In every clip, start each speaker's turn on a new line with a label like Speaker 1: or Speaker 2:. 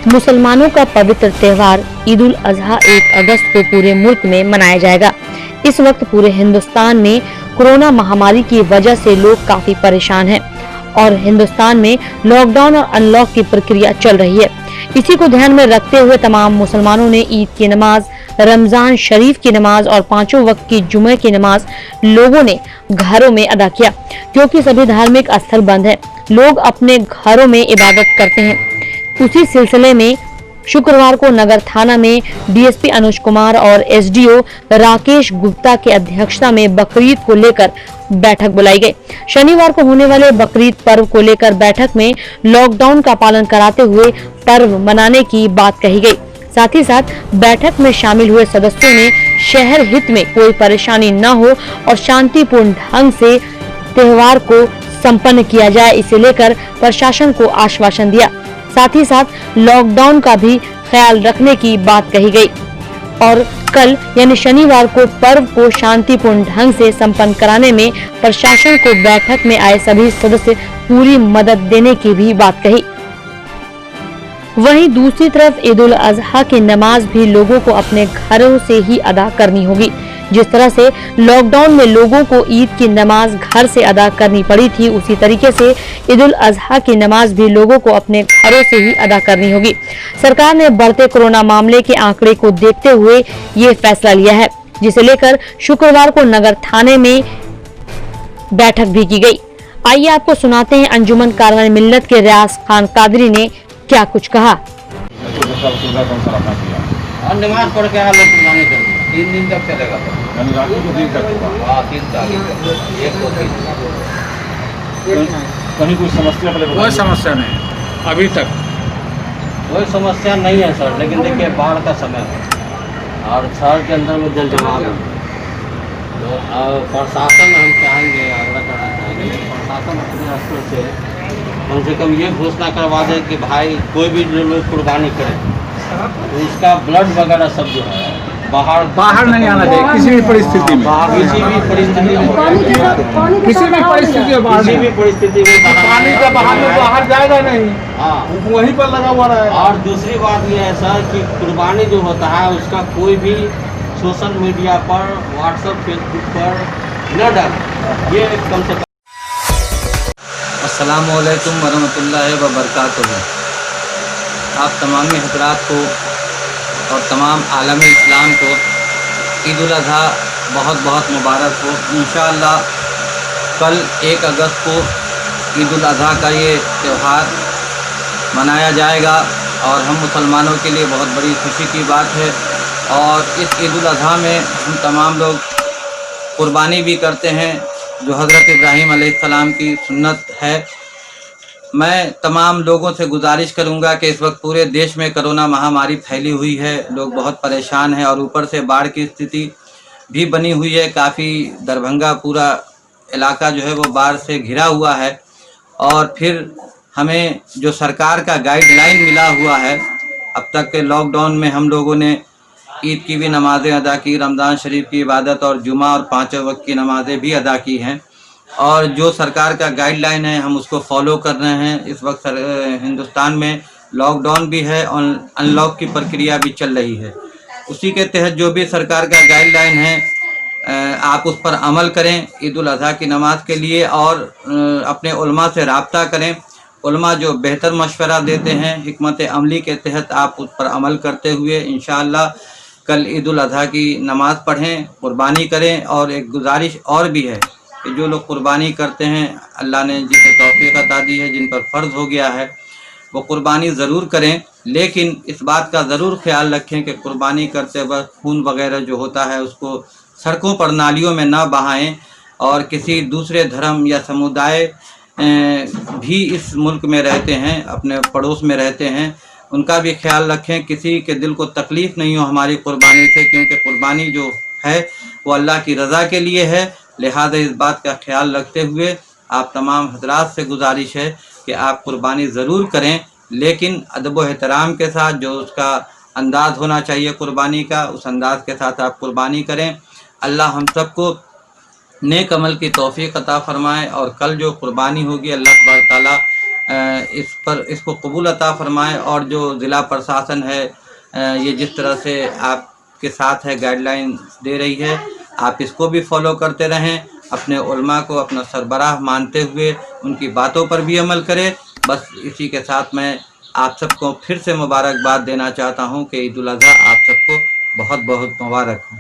Speaker 1: मुसलमानों का पवित्र त्योहार ईद उल अजहा 1 अगस्त को पूरे मुल्क में मनाया जाएगा। इस वक्त पूरे हिंदुस्तान में कोरोना महामारी की वजह से लोग काफी परेशान हैं और हिंदुस्तान में लॉकडाउन और अनलॉक की प्रक्रिया चल रही है। इसी को ध्यान में रखते हुए तमाम मुसलमानों ने ईद की नमाज, रमजान शरीफ की नमाज और 5 वक्त की जुमे की नमाज लोगों ने घरों में अदा किया, क्योंकि सभी धार्मिक स्थल बंद हैं। लोग अपने घरों में इबादत करते हैं। उसी सिलसिले में शुक्रवार को नगर थाना में डीएसपी अनुज कुमार और एसडीओ राकेश गुप्ता की अध्यक्षता में बकरीद को लेकर बैठक बुलाई गई। शनिवार को होने वाले बकरीद पर्व को लेकर बैठक में लॉकडाउन का पालन कराते हुए पर्व मनाने की बात कही गई। साथ ही साथ बैठक में शामिल हुए सदस्यों ने शहर हित में कोई परेशानी न हो और शांतिपूर्ण ढंग से त्योहार को संपन्न किया जाए, इसे लेकर प्रशासन को आश्वासन दिया। साथ ही साथ लॉकडाउन का भी ख्याल रखने की बात कही गई और कल यानी शनिवार को पर्व को शांतिपूर्ण ढंग से संपन्न कराने में प्रशासन को बैठक में आए सभी सदस्य पूरी मदद देने की भी बात कही। वहीं दूसरी तरफ ईद उल अजहा की नमाज भी लोगों को अपने घरों से ही अदा करनी होगी। जिस तरह से लॉकडाउन में लोगों को ईद की नमाज घर से अदा करनी पड़ी थी, उसी तरीके से ईद उल अजहा की नमाज भी लोगों को अपने घरों से ही अदा करनी होगी। सरकार ने बढ़ते कोरोना मामले के आंकड़े को देखते हुए ये फैसला लिया है, जिसे लेकर शुक्रवार को नगर थाने में बैठक भी की गई। आइए आपको सुनाते हैं अंजुमन कारवान मिल्लत के रियाज खान कादरी ने क्या कुछ कहा।
Speaker 2: नमाज पढ़ के 3 दिन तक चलेगा।
Speaker 3: कहीं कोई समस्या?
Speaker 4: कोई समस्या नहीं अभी तक,
Speaker 2: कोई समस्या नहीं है सर, लेकिन देखिए बाढ़ का समय है और शहर के अंदर में जल जमाव है, तो प्रशासन हम चाहेंगे, आग्रह करना चाहेंगे प्रशासन अपने स्तर से कम से कम ये घोषणा करवा दे कि भाई कोई भी जो लोग कुर्बानी करे तो उसका ब्लड वगैरह सब जो है बाहर नहीं आना चाहिए किसी भी परिस्थिति में, किसी भी परिस्थिति में
Speaker 3: पानी का बाहर जाएगा नहीं।
Speaker 2: हाँ,
Speaker 3: वहीं पर लगा हुआ है।
Speaker 2: और दूसरी बात यह है सर कि कुर्बानी जो होता है उसका कोई भी सोशल मीडिया पर, व्हाट्सएप, फेसबुक पर न डाले, ये कम से कम।
Speaker 5: अस्सलामुअलैकुम वरहमतुल्लाहि वबरकातुहू। आप तमाम हज़रात को और तमाम आलम इस्लाम को ईद उल अज़हा बहुत बहुत मुबारक हो। इंशाअल्लाह कल 1 अगस्त को ईद उल अज़हा का ये त्यौहार मनाया जाएगा और हम मुसलमानों के लिए बहुत बड़ी खुशी की बात है। और इस ईद उल अज़हा में हम तमाम लोग कुर्बानी भी करते हैं, जो हज़रत इब्राहीम अलैहिस्सलाम की सुन्नत है। मैं तमाम लोगों से गुजारिश करूंगा कि इस वक्त पूरे देश में कोरोना महामारी फैली हुई है, लोग बहुत परेशान हैं और ऊपर से बाढ़ की स्थिति भी बनी हुई है। काफ़ी दरभंगा पूरा इलाका जो है वो बाढ़ से घिरा हुआ है और फिर हमें जो सरकार का गाइडलाइन मिला हुआ है, अब तक के लॉकडाउन में हम लोगों ने ईद की भी नमाज़ें अदा की, रमज़ान शरीफ की इबादत और जुमा और 5 वक्त की नमाज़ें भी अदा की हैं और जो सरकार का गाइडलाइन है हम उसको फॉलो कर रहे हैं। इस वक्त हिंदुस्तान में लॉकडाउन भी है और अनलॉक की प्रक्रिया भी चल रही है। उसी के तहत जो भी सरकार का गाइडलाइन है आप उस पर अमल करें ईद उल अज़हा की नमाज के लिए और अपने उलमा से रब्ता करें। उलमा जो बेहतर मशवरा देते हैं हिकमत अमली के तहत आप उस पर अमल करते हुए इंशाअल्लाह कल ईद उल अज़हा की नमाज़ पढ़ें, कुर्बानी करें। और एक गुजारिश और भी है कि जो लोग कुर्बानी करते हैं, अल्लाह ने जिसे तौफीक अता दी है, जिन पर फ़र्ज़ हो गया है, वो कुर्बानी ज़रूर करें, लेकिन इस बात का ज़रूर ख्याल रखें कि कुर्बानी करते वक्त खून वगैरह जो होता है उसको सड़कों पर, नालियों में ना बहाएं। और किसी दूसरे धर्म या समुदाय भी इस मुल्क में रहते हैं, अपने पड़ोस में रहते हैं, उनका भी ख्याल रखें, किसी के दिल को तकलीफ़ नहीं हो हमारी कुर्बानी से, क्योंकि कुर्बानी जो है वो अल्लाह की रज़ा के लिए है। लिहाजा इस बात का ख्याल रखते हुए आप तमाम हज़रात से गुजारिश है कि आप कुर्बानी ज़रूर करें, लेकिन अदब व एहतराम के साथ, जो उसका अंदाज़ होना चाहिए कुर्बानी का, उस अंदाज़ के साथ आप कुर्बानी करें। अल्लाह हम सबको नेक अमल की तौफीक अता फ़रमाए और कल जो कुर्बानी होगी अल्लाह तबारक ताला इसको कबूल अता फरमाए। और जो ज़िला प्रशासन है ये जिस तरह से आपके साथ है, गाइडलाइन दे रही है, आप इसको भी फॉलो करते रहें। अपने उलमा को अपना सरबराह मानते हुए उनकी बातों पर भी अमल करें। बस इसी के साथ मैं आप सबको फिर से मुबारकबाद देना चाहता हूं कि ईद उल अज़हा आप सबको बहुत बहुत मुबारक हो।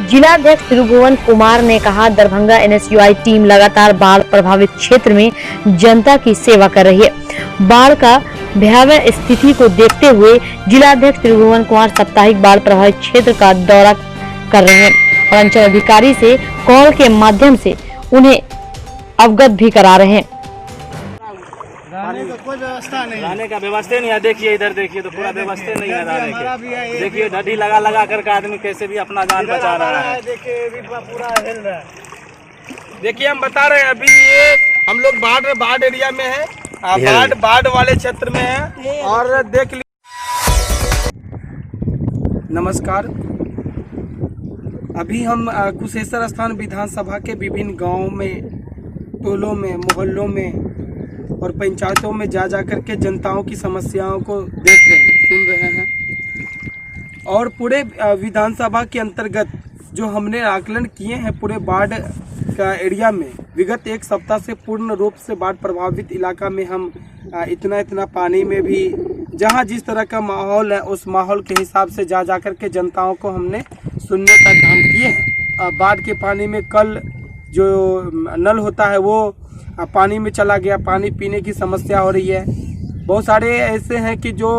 Speaker 1: जिलाध्यक्ष त्रिभुवन कुमार ने कहा, दरभंगा NSUI टीम लगातार बाढ़ प्रभावित क्षेत्र में जनता की सेवा कर रही है। बाढ़ का भयावह स्थिति को देखते हुए जिलाध्यक्ष त्रिभुवन कुमार साप्ताहिक बाढ़ प्रभावित क्षेत्र का दौरा कर रहे हैं और अंचल अधिकारी से कॉल के माध्यम से उन्हें अवगत भी करा रहे हैं।
Speaker 3: रहने का कोई व्यवस्था नहीं,
Speaker 6: रहने का व्यवस्था नहीं है। देखिए इधर देखिए तो पूरा व्यवस्था नहीं है रहने के। देखिए ढड्डी लगा लगा करके आदमी कैसे भी अपना जान बचा रहा है।
Speaker 3: देखिए पूरा हिल रहा है। देखिए हम बता रहे हैं, अभी ये हम लोग बाढ़ एरिया में है, बाढ़ वाले क्षेत्र में है। और देख लीजिए, नमस्कार, अभी हम कुशेश्वर स्थान विधानसभा के विभिन्न गांवों में, टोलों में, मोहल्लों में और पंचायतों में जा कर के जनताओं की समस्याओं को देख रहे हैं, सुन रहे हैं। और पूरे विधानसभा के अंतर्गत जो हमने आकलन किए हैं पूरे बाढ़ का एरिया में, विगत एक सप्ताह से पूर्ण रूप से बाढ़ प्रभावित इलाका में हम इतना पानी में भी जहां जिस तरह का माहौल है उस माहौल के हिसाब से जा कर के जनताओं को हमने सुनने का काम किए हैं। बाढ़ के पानी में कल जो नल होता है वो पानी में चला गया, पानी पीने की समस्या हो रही है। बहुत सारे ऐसे हैं कि जो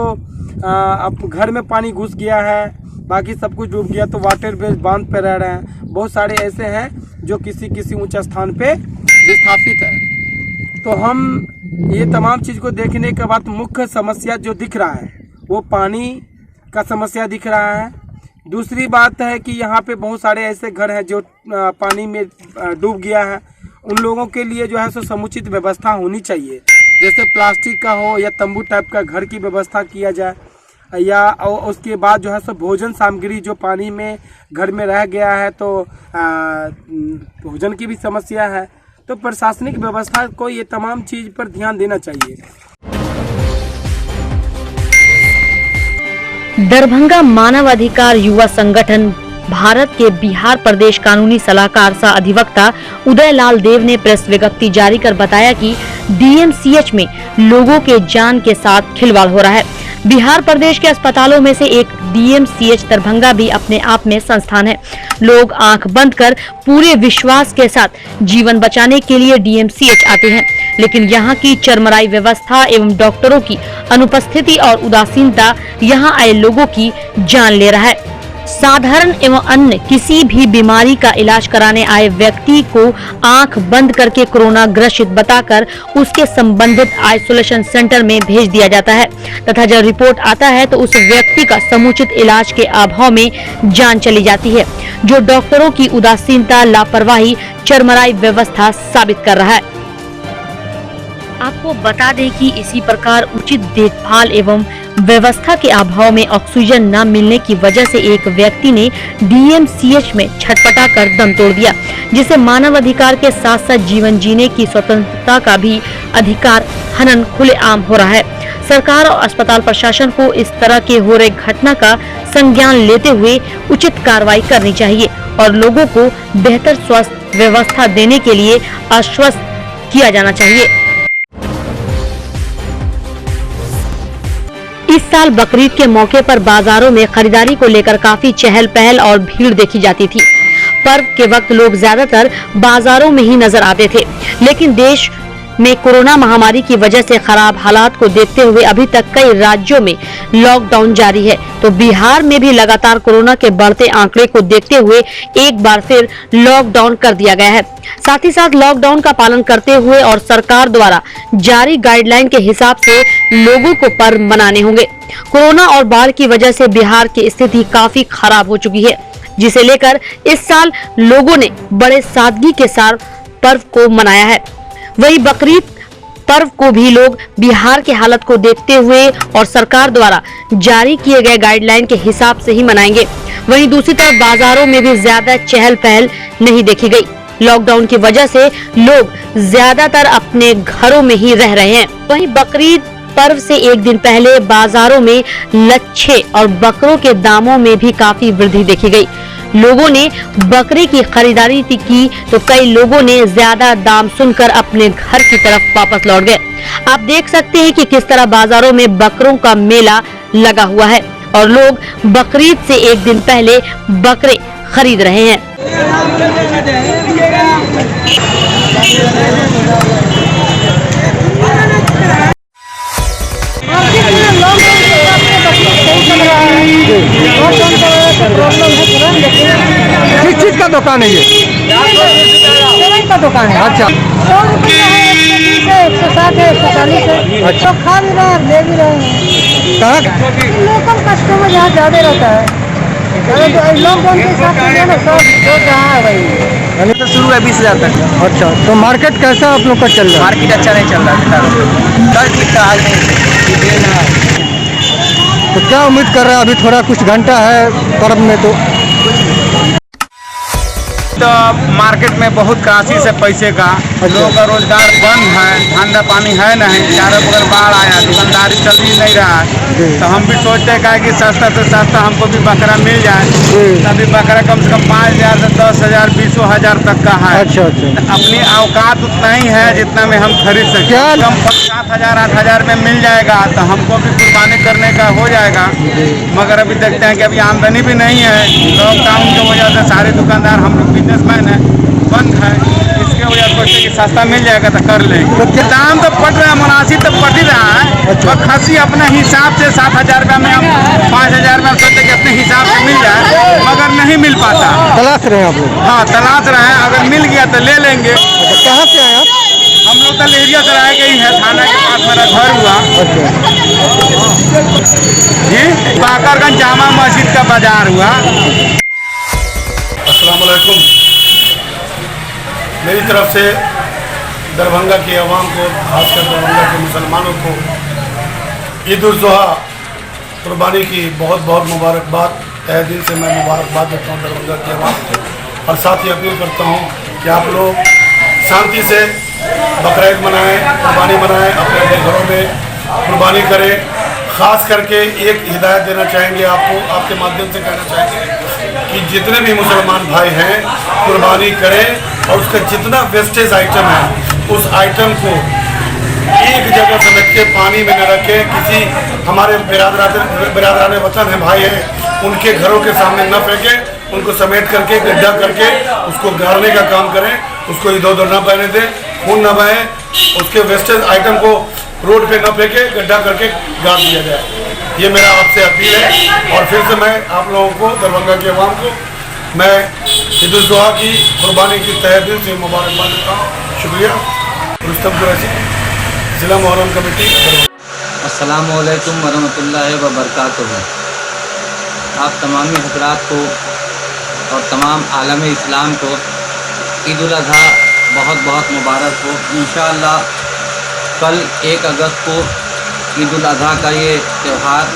Speaker 3: अब घर में पानी घुस गया है, बाकी सब कुछ डूब गया तो वाटर बेस बांध पे रह रहे हैं। बहुत सारे ऐसे हैं जो किसी ऊंचे स्थान पे विस्थापित है। तो हम ये तमाम चीज़ को देखने के बाद मुख्य समस्या जो दिख रहा है वो पानी का समस्या दिख रहा है। दूसरी बात है कि यहाँ पे बहुत सारे ऐसे घर हैं जो पानी में डूब गया है। उन लोगों के लिए जो है सो समुचित व्यवस्था होनी चाहिए, जैसे प्लास्टिक का हो या तंबू टाइप का घर की व्यवस्था किया जाए, या उसके बाद जो है सो भोजन सामग्री जो पानी में घर में रह गया है तो भोजन की भी समस्या है। तो प्रशासनिक व्यवस्था को ये तमाम चीज़ पर ध्यान देना चाहिए।
Speaker 1: दरभंगा मानव अधिकार युवा संगठन भारत के बिहार प्रदेश कानूनी सलाहकार सह अधिवक्ता उदय लाल देव ने प्रेस विज्ञप्ति जारी कर बताया कि DMCH में लोगों के जान के साथ खिलवाड़ हो रहा है। बिहार प्रदेश के अस्पतालों में से एक DMCH दरभंगा भी अपने आप में संस्थान है। लोग आंख बंद कर पूरे विश्वास के साथ जीवन बचाने के लिए DMCH आते हैं, लेकिन यहाँ की चरमराई व्यवस्था एवं डॉक्टरों की अनुपस्थिति और उदासीनता यहाँ आए लोगों की जान ले रहा है। साधारण एवं अन्य किसी भी बीमारी का इलाज कराने आए व्यक्ति को आंख बंद करके कोरोना ग्रसित बताकर उसके संबंधित आइसोलेशन सेंटर में भेज दिया जाता है तथा जब रिपोर्ट आता है तो उस व्यक्ति का समुचित इलाज के अभाव में जान चली जाती है, जो डॉक्टरों की उदासीनता, लापरवाही, चरमराई व्यवस्था साबित कर रहा है। आपको बता दें कि इसी प्रकार उचित देखभाल एवं व्यवस्था के अभाव में ऑक्सीजन न मिलने की वजह से एक व्यक्ति ने DMCH में छटपटा कर दम तोड़ दिया, जिससे मानव अधिकार के साथ साथ जीवन जीने की स्वतंत्रता का भी अधिकार हनन खुलेआम हो रहा है। सरकार और अस्पताल प्रशासन को इस तरह के हो रहे घटना का संज्ञान लेते हुए उचित कार्रवाई करनी चाहिए और लोगों को बेहतर स्वास्थ्य व्यवस्था देने के लिए आश्वस्त किया जाना चाहिए। इस साल बकरीद के मौके पर बाजारों में खरीदारी को लेकर काफी चहल पहल और भीड़ देखी जाती थी। पर्व के वक्त लोग ज्यादातर बाजारों में ही नजर आते थे, लेकिन देश में कोरोना महामारी की वजह से खराब हालात को देखते हुए अभी तक कई राज्यों में लॉकडाउन जारी है, तो बिहार में भी लगातार कोरोना के बढ़ते आंकड़े को देखते हुए एक बार फिर लॉकडाउन कर दिया गया है। साथ ही साथ लॉकडाउन का पालन करते हुए और सरकार द्वारा जारी गाइडलाइन के हिसाब से लोगों को पर्व मनाने होंगे। कोरोना और बाढ़ की वजह से बिहार की स्थिति काफी खराब हो चुकी है, जिसे लेकर इस साल लोगों ने बड़े सादगी के साथ पर्व को मनाया है। वही बकरीद पर्व को भी लोग बिहार के हालत को देखते हुए और सरकार द्वारा जारी किए गए गाइडलाइन के हिसाब से ही मनाएंगे। वहीं दूसरी तरफ बाजारों में भी ज्यादा चहल पहल नहीं देखी गई। लॉकडाउन की वजह से लोग ज्यादातर अपने घरों में ही रह रहे हैं। वहीं बकरीद पर्व से एक दिन पहले बाजारों में लच्छे और बकरों के दामों में भी काफी वृद्धि देखी गई। लोगों ने बकरे की खरीदारी की तो कई लोगों ने ज्यादा दाम सुनकर अपने घर की तरफ वापस लौट गए। आप देख सकते हैं कि किस तरह बाजारों में बकरों का मेला लगा हुआ है और लोग बकरीद से एक दिन पहले बकरे खरीद रहे हैं।
Speaker 7: किस चीज का दुकान है ये?
Speaker 8: का दुकान है।
Speaker 7: अच्छा
Speaker 8: 100 रुपया है, 160 है, 140 है।
Speaker 7: अच्छा।
Speaker 8: तो खा भी रहे हैं, ले भी रहे हैं।
Speaker 7: कहाँ
Speaker 8: लोकल कस्टमर यहाँ ज्यादा रहता है। लॉकडाउन के हिसाब से जो ना सब जो जहाँ है वही
Speaker 7: तो शुरू है 20,000 तक। अच्छा, तो मार्केट कैसा आप लोग का चल रहा है?
Speaker 5: मार्केट अच्छा नहीं चल रहा है, ठीक का हाल नहीं।
Speaker 7: तो क्या उम्मीद कर रहे हैं? अभी थोड़ा कुछ घंटा है पर्व में, तो
Speaker 9: मार्केट में बहुत क्राइसिस है पैसे का। लोगों का रोजगार बंद है, धंधा पानी है नहीं, चारों बगल बाढ़ आया, दुकानदारी चल ही नहीं रहा है। तो हम भी सोचते हैं कि सस्ता से सस्ता हमको भी बकरा मिल जाए। तभी बकरा कम से कम 5,000 से 10,000 20,000 तक का है।
Speaker 7: अच्छा अच्छा।
Speaker 9: अपनी औकात उतना ही है जितना में हम खरीद सकते।
Speaker 7: क्या
Speaker 9: कम 7,000 8,000 में मिल जाएगा तो हमको भी कुर्बानी करने का हो जाएगा। मगर अभी देखते हैं कि अभी आमदनी भी नहीं है। लॉकडाउन की वजह से सारे दुकानदार, हम लोग बिजनेसमैन है, बंद है। इसके वजह से सोचते कि सस्ता मिल जाएगा तो कर लेंगे। तो दाम तो पड़ रहा है, मुनासिब तो पड़ ही रहा है।
Speaker 7: अच्छा।
Speaker 9: और खस्सी अपने हिसाब से 7,000 रुपये में, हम 5,000 में सोचते कि अपने हिसाब से मिल जाए, मगर नहीं मिल पाता।
Speaker 7: तलाश रहे हैं आप लोग?
Speaker 9: हाँ, तलाश रहे हैं। अगर मिल गया तो ले लेंगे।
Speaker 7: अच्छा, कहाँ से आए आप?
Speaker 9: हम लोग तो लेहरिया सराय के ही है, थाना के पास मेरा घर हुआ। जी, बाकरगंज जामा मस्जिद का बाजार हुआ।
Speaker 10: अस्सलाम वालेकुम। मेरी तरफ से दरभंगा की आवाम को, खासकर दरभंगा के मुसलमानों को ईद उल जुहा कुर्बानी की बहुत बहुत मुबारकबाद। तहे दिल से मैं मुबारकबाद देता हूँ दरभंगा की आवाम को। और साथ ही अपील करता हूँ कि आप लोग शांति से बकरा ईद मनाएँ, कुर्बानी मनाएँ, अपने अपने घरों में कुर्बानी करें। ख़ास करके एक हिदायत देना चाहेंगे आपको, आपके माध्यम से कहना चाहेंगे कि जितने भी मुसलमान भाई हैं कुर्बानी करें और उसका जितना वेस्टेज आइटम है उस आइटम को एक जगह समेट के पानी में न रखें। किसी हमारे बिरादरान वतन है, भाई हैं, उनके घरों के सामने न फेंकें। उनको समेट करके गड्ढा करके उसको गाड़ने का काम करें। उसको इधर उधर न बहने दें, खून न बहे। उसके वेस्टेज आइटम को रोड पे न फेंके, गड्ढा करके गाड़ दिया जाए। ये मेरा आपसे अपील है। और फिर से मैं आप लोगों को, दरभंगा के अवाम को, मैं ईद उल जुहा की कुर्बानी की तहे दिल से मुबारकबाद देता हूँ। शुक्रिया। रुस्तम कुरैशी, जिला मुहर्रम कमेटी।
Speaker 5: अस्सलाम वालेकुम वरहमतुल्लाहि व बरकातुहू। आप तमामी हज़रात को और तमाम आलम इस्लाम को ईद उल अज़हा बहुत बहुत मुबारक हो। इंशाअल्लाह कल 1 अगस्त को ईद उल अज़हा का ये त्यौहार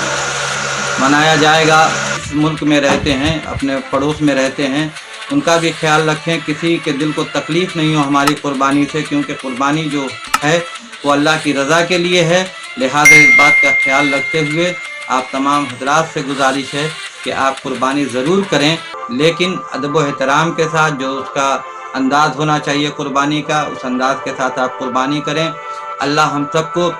Speaker 5: मनाया जाएगा। इस मुल्क में रहते हैं, अपने पड़ोस में रहते हैं, उनका भी ख्याल रखें। किसी के दिल को तकलीफ़ नहीं हो हमारी कुर्बानी से, क्योंकि कुर्बानी जो है वो अल्लाह की रज़ा के लिए है। लिहाजा इस बात का ख्याल रखते हुए आप तमाम हज़रात से गुजारिश है कि आप कुर्बानी ज़रूर करें, लेकिन अदब व एहतराम के साथ। जो उसका अंदाज़ होना चाहिए कुर्बानी का, उस अंदाज़ के साथ आप कुर्बानी करें। अल्लाह हम सबको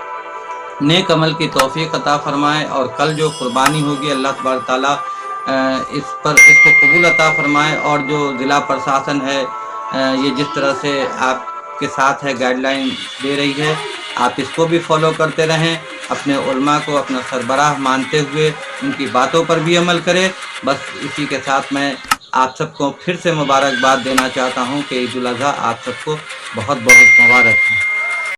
Speaker 5: नेक अमल की तौफीक अता फरमाए और कल जो कुर्बानी होगी अल्लाह तबारक ताला इसको कबूल अता फरमाए। और जो ज़िला प्रशासन है ये जिस तरह से आपके साथ है, गाइडलाइन दे रही है, आप इसको भी फॉलो करते रहें। अपने उलमा को अपना सरबराह मानते हुए उनकी बातों पर भी अमल करें। बस इसी के साथ मैं आप सबको फिर से मुबारकबाद देना चाहता हूँ कि ईद उल अज़हा आप सबको बहुत बहुत मुबारक हो।